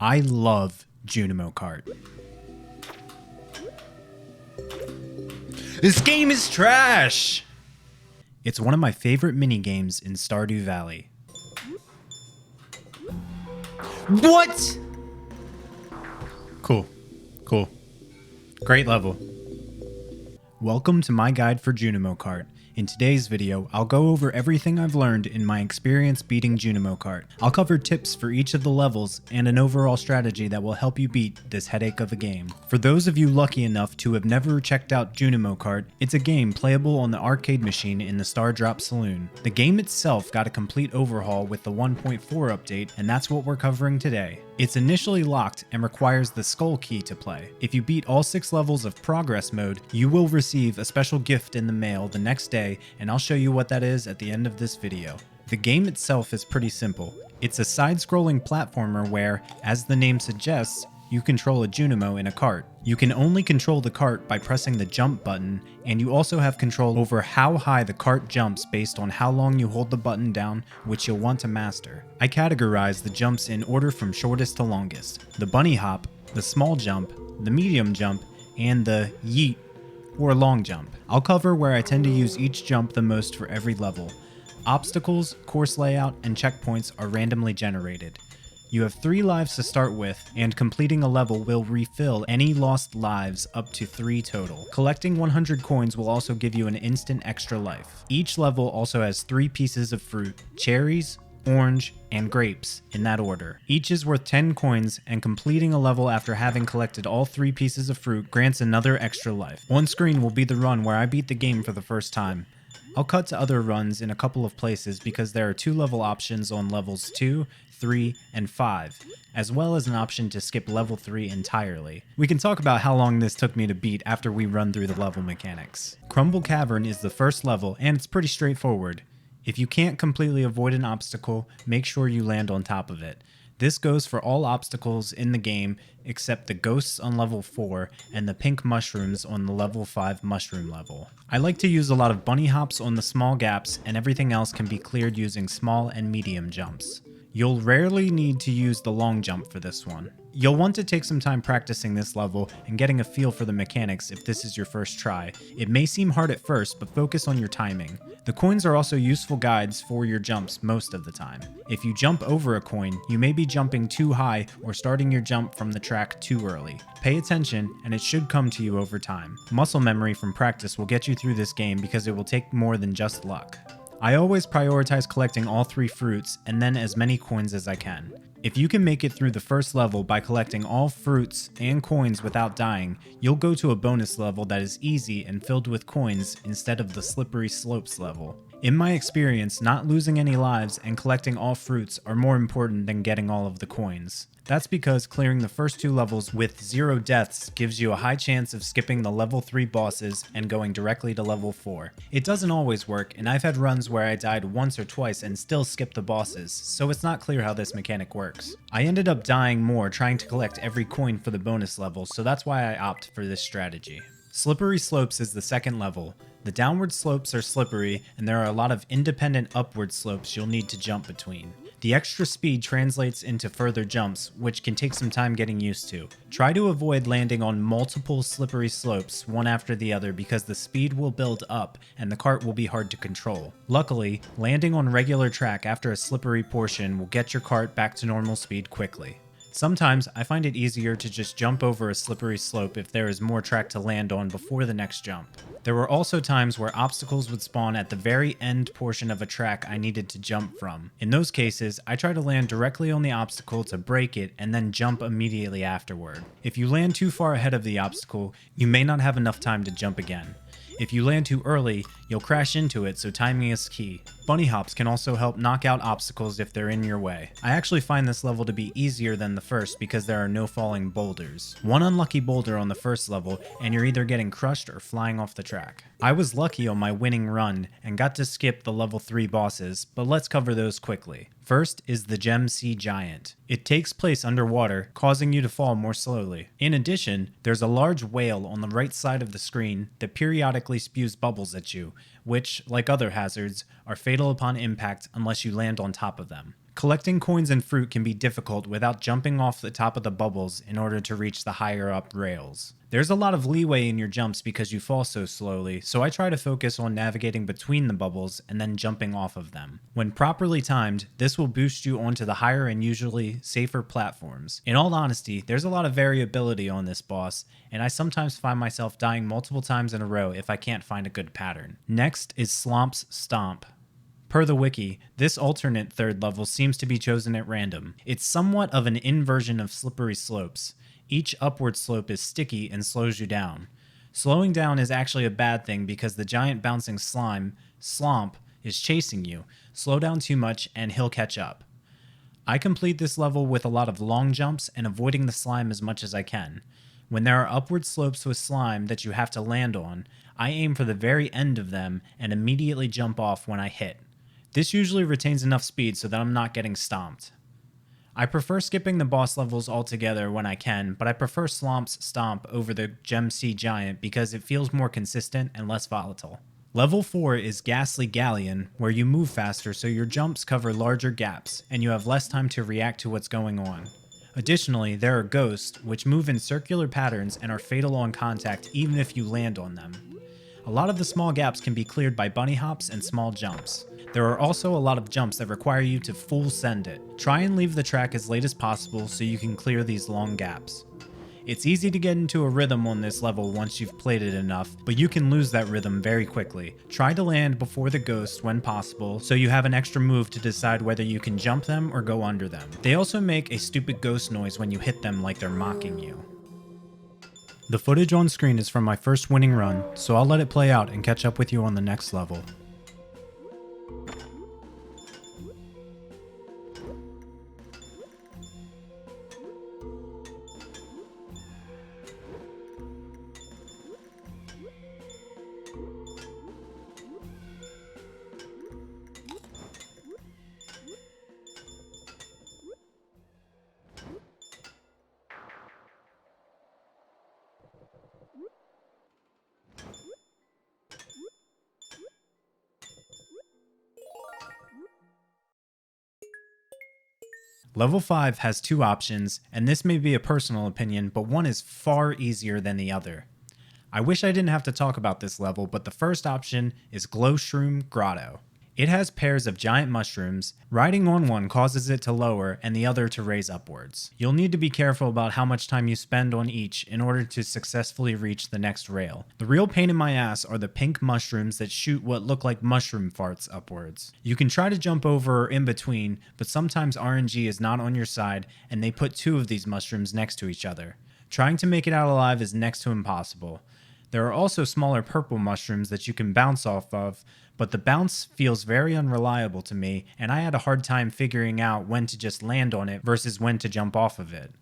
I love Junimo Kart. This game is trash! It's one of my favorite mini-games in Stardew Valley. What? Cool. Great level. Welcome to my guide for Junimo Kart. In today's video, I'll go over everything I've learned in my experience beating Junimo Kart. I'll cover tips for each of the levels and an overall strategy that will help you beat this headache of a game. For those of you lucky enough to have never checked out Junimo Kart, it's a game playable on the arcade machine in the Star Drop Saloon. The game itself got a complete overhaul with the 1.4 update, and that's what we're covering today. It's initially locked and requires the Skull key to play. If you beat all 6 levels of Progress mode, you will receive a special gift in the mail the next day, and I'll show you what that is at the end of this video. The game itself is pretty simple. It's a side-scrolling platformer where, as the name suggests, you control a Junimo in a cart. You can only control the cart by pressing the jump button, and you also have control over how high the cart jumps based on how long you hold the button down, which you'll want to master. I categorize the jumps in order from shortest to longest: the bunny hop, the small jump, the medium jump, and the yeet or long jump. I'll cover where I tend to use each jump the most for every level. Obstacles, course layout, and checkpoints are randomly generated. You have 3 lives to start with, and completing a level will refill any lost lives up to 3 total. Collecting 100 coins will also give you an instant extra life. Each level also has 3 pieces of fruit: cherries, orange, and grapes, in that order. Each is worth 10 coins, and completing a level after having collected all 3 pieces of fruit grants another extra life. On screen will be the run where I beat the game for the first time. I'll cut to other runs in a couple of places because there are 2 level options on levels 2, 3, and 5, as well as an option to skip level 3 entirely. We can talk about how long this took me to beat after we run through the level mechanics. Crumble Cavern is the first level, and it's pretty straightforward. If you can't completely avoid an obstacle, make sure you land on top of it. This goes for all obstacles in the game except the ghosts on level 4 and the pink mushrooms on the level 5 mushroom level. I like to use a lot of bunny hops on the small gaps, and everything else can be cleared using small and medium jumps. You'll rarely need to use the long jump for this one. You'll want to take some time practicing this level and getting a feel for the mechanics if this is your first try. It may seem hard at first, but focus on your timing. The coins are also useful guides for your jumps most of the time. If you jump over a coin, you may be jumping too high or starting your jump from the track too early. Pay attention, and it should come to you over time. Muscle memory from practice will get you through this game because it will take more than just luck. I always prioritize collecting all 3 fruits and then as many coins as I can. If you can make it through the first level by collecting all fruits and coins without dying, you'll go to a bonus level that is easy and filled with coins instead of the slippery slopes level. In my experience, not losing any lives and collecting all fruits are more important than getting all of the coins. That's because clearing the first 2 levels with 0 deaths gives you a high chance of skipping the level 3 bosses and going directly to level 4. It doesn't always work, and I've had runs where I died once or twice and still skipped the bosses, so it's not clear how this mechanic works. I ended up dying more trying to collect every coin for the bonus level, so that's why I opt for this strategy. Slippery Slopes is the second level. The downward slopes are slippery, and there are a lot of independent upward slopes you'll need to jump between. The extra speed translates into further jumps, which can take some time getting used to. Try to avoid landing on multiple slippery slopes one after the other because the speed will build up and the cart will be hard to control. Luckily, landing on regular track after a slippery portion will get your cart back to normal speed quickly. Sometimes I find it easier to just jump over a slippery slope if there is more track to land on before the next jump. There were also times where obstacles would spawn at the very end portion of a track I needed to jump from. In those cases, I try to land directly on the obstacle to break it and then jump immediately afterward. If you land too far ahead of the obstacle, you may not have enough time to jump again. If you land too early, you'll crash into it, so timing is key. Bunny hops can also help knock out obstacles if they're in your way. I actually find this level to be easier than the first because there are no falling boulders. One unlucky boulder on the first level, and you're either getting crushed or flying off the track. I was lucky on my winning run and got to skip the level 3 bosses, but let's cover those quickly. First is the Gem Sea Giant. It takes place underwater, causing you to fall more slowly. In addition, there's a large whale on the right side of the screen that periodically spews bubbles at you, which, like other hazards, are fatal upon impact unless you land on top of them. Collecting coins and fruit can be difficult without jumping off the top of the bubbles in order to reach the higher up rails. There's a lot of leeway in your jumps because you fall so slowly, so I try to focus on navigating between the bubbles and then jumping off of them. When properly timed, this will boost you onto the higher and usually safer platforms. In all honesty, there's a lot of variability on this boss, and I sometimes find myself dying multiple times in a row if I can't find a good pattern. Next is Slumps Stomp. Per the wiki, this alternate third level seems to be chosen at random. It's somewhat of an inversion of Slippery Slopes. Each upward slope is sticky and slows you down. Slowing down is actually a bad thing because the giant bouncing slime, Slomp, is chasing you. Slow down too much and he'll catch up. I complete this level with a lot of long jumps and avoiding the slime as much as I can. When there are upward slopes with slime that you have to land on, I aim for the very end of them and immediately jump off when I hit. This usually retains enough speed so that I'm not getting stomped. I prefer skipping the boss levels altogether when I can, but I prefer Slumps Stomp over the Gem Sea Giant because it feels more consistent and less volatile. Level 4 is Gastly Galleon, where you move faster so your jumps cover larger gaps, and you have less time to react to what's going on. Additionally, there are ghosts, which move in circular patterns and are fatal on contact even if you land on them. A lot of the small gaps can be cleared by bunny hops and small jumps. There are also a lot of jumps that require you to full send it. Try and leave the track as late as possible so you can clear these long gaps. It's easy to get into a rhythm on this level once you've played it enough, but you can lose that rhythm very quickly. Try to land before the ghost when possible so you have an extra move to decide whether you can jump them or go under them. They also make a stupid ghost noise when you hit them like they're mocking you. The footage on screen is from my first winning run, so I'll let it play out and catch up with you on the next level. Level 5 has two options, and this may be a personal opinion, but one is far easier than the other. I wish I didn't have to talk about this level, but the first option is Glow Shroom Grotto. It has pairs of giant mushrooms. Riding on one causes it to lower and the other to raise upwards. You'll need to be careful about how much time you spend on each in order to successfully reach the next rail. The real pain in my ass are the pink mushrooms that shoot what look like mushroom farts upwards. You can try to jump over or in between, but sometimes RNG is not on your side and they put two of these mushrooms next to each other. Trying to make it out alive is next to impossible. There are also smaller purple mushrooms that you can bounce off of, but the bounce feels very unreliable to me, and I had a hard time figuring out when to just land on it versus when to jump off of it.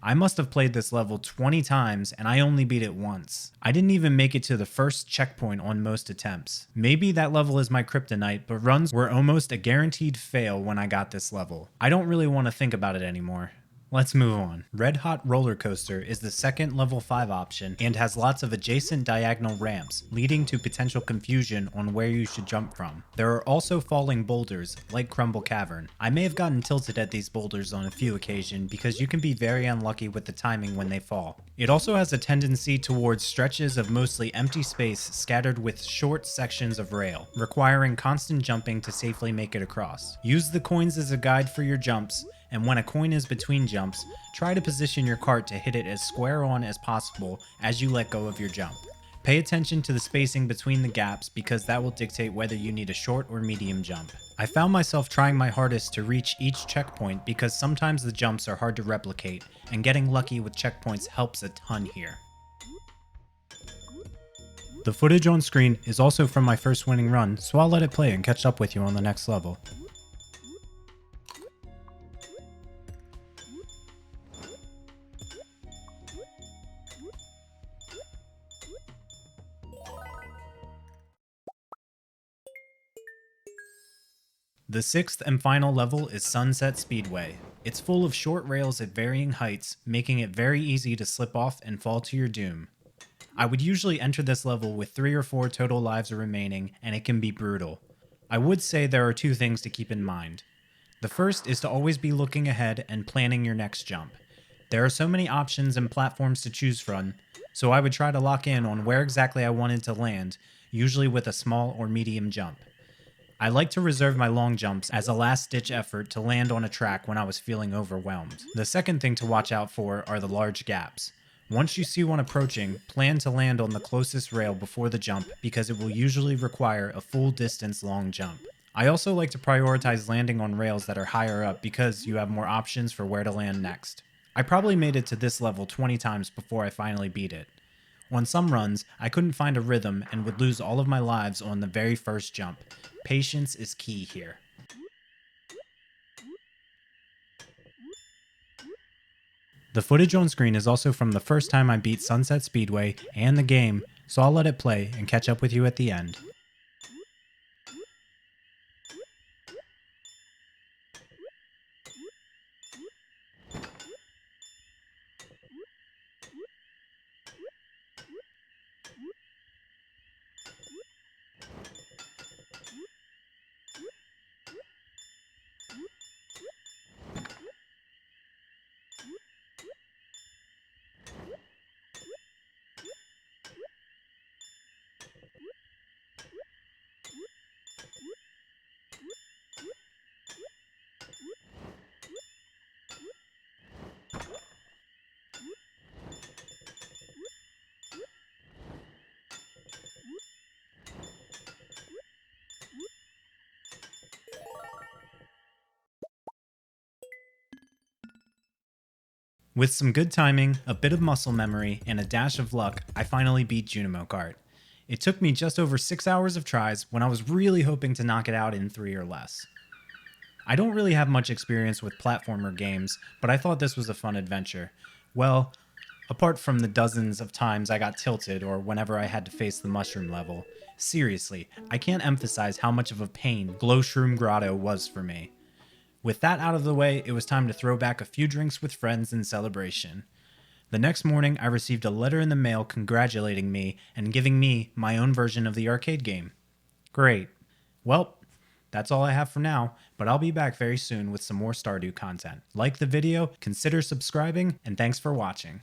I must have played this level 20 times and I only beat it once. I didn't even make it to the first checkpoint on most attempts. Maybe that level is my kryptonite, but runs were almost a guaranteed fail when I got this level. I don't really want to think about it anymore. Let's move on. Red Hot Roller Coaster is the second level 5 option and has lots of adjacent diagonal ramps, leading to potential confusion on where you should jump from. There are also falling boulders, like Crumble Cavern. I may have gotten tilted at these boulders on a few occasions because you can be very unlucky with the timing when they fall. It also has a tendency towards stretches of mostly empty space scattered with short sections of rail, requiring constant jumping to safely make it across. Use the coins as a guide for your jumps, and when a coin is between jumps, try to position your cart to hit it as square on as possible as you let go of your jump. Pay attention to the spacing between the gaps because that will dictate whether you need a short or medium jump. I found myself trying my hardest to reach each checkpoint because sometimes the jumps are hard to replicate, and getting lucky with checkpoints helps a ton here. The footage on screen is also from my first winning run, so I'll let it play and catch up with you on the next level. The sixth and final level is Sunset Speedway. It's full of short rails at varying heights, making it very easy to slip off and fall to your doom. I would usually enter this level with 3 or 4 total lives remaining, and it can be brutal. I would say there are two things to keep in mind. The first is to always be looking ahead and planning your next jump. There are so many options and platforms to choose from, so I would try to lock in on where exactly I wanted to land, usually with a small or medium jump. I like to reserve my long jumps as a last-ditch effort to land on a track when I was feeling overwhelmed. The second thing to watch out for are the large gaps. Once you see one approaching, plan to land on the closest rail before the jump because it will usually require a full distance long jump. I also like to prioritize landing on rails that are higher up because you have more options for where to land next. I probably made it to this level 20 times before I finally beat it. On some runs, I couldn't find a rhythm and would lose all of my lives on the very first jump. Patience is key here. The footage on screen is also from the first time I beat Sunset Speedway and the game, so I'll let it play and catch up with you at the end. With some good timing, a bit of muscle memory, and a dash of luck, I finally beat Junimo Kart. It took me just over 6 hours of tries when I was really hoping to knock it out in 3 or less. I don't really have much experience with platformer games, but I thought this was a fun adventure. Well, apart from the dozens of times I got tilted or whenever I had to face the mushroom level. Seriously, I can't emphasize how much of a pain Glow Shroom Grotto was for me. With that out of the way, it was time to throw back a few drinks with friends in celebration. The next morning, I received a letter in the mail congratulating me and giving me my own version of the arcade game. Great. Well, that's all I have for now, but I'll be back very soon with some more Stardew content. Like the video, consider subscribing, and thanks for watching.